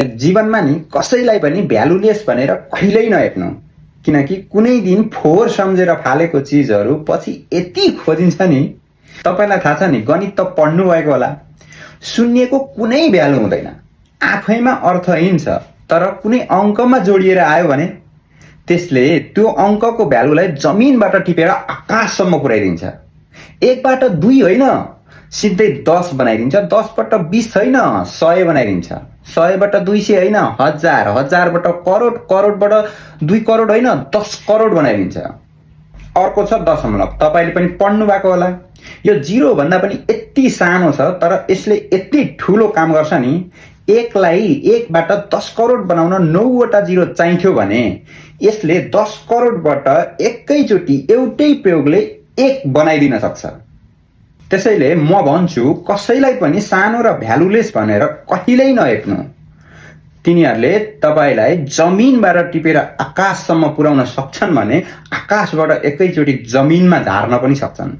जीवनमा नि कसैलाई पनि भ्यालुलेस भनेर कहिल्यै नहेर्नु, किनकि कुनै दिन फोहोर सम्झेर फालेको चिजहरू पछि यति खोजिन्छ नि। तपाईँलाई थाहा छ नि, गणित त पढ्नु भएको होला। शून्यको कुनै भ्यालु हुँदैन, आफैमा अर्थहीन छ। तर कुनै अङ्कमा जोडिएर आयो भने त्यसले त्यो अङ्कको भ्यालुलाई जमिनबाट टिपेर आकाशसम्म पुर्याइदिन्छ। 1बाट 2 होइन, सिधै 10 बनाइदिन्छ। 10बाट 20 होइन, 100 बनाइदिन्छ। 100बाट 200 होइन, 1000। 1000बाट करोड, करोडबाट 2 करोड होइन, 10 करोड बनाइदिन्छ। अर्को छ दशमलव। तपाईँले पनि पढ्नु भएको होला। यो 0 भन्दा पनि यति सानो छ, तर यसले यति ठुलो काम गर्छ नि। 1लाई 1बाट 10 करोड बनाउन 9वटा 0 चाहिन्थ्यो भने यसले 10 करोडबाट एकैचोटि एउटै प्रयोगले 1 बनाइदिन सक्छ। त्यसैले म भन्छु, कसैलाई पनि सानो र भ्यालुलेस भनेर कहिल्यै नहेर्नु। तिनीहरूले तपाईँलाई जमिनबाट टिपेर आकाशसम्म पुर्याउन सक्छन् भने आकाशबाट एकैचोटि जमिनमा झार्न पनि सक्छन्।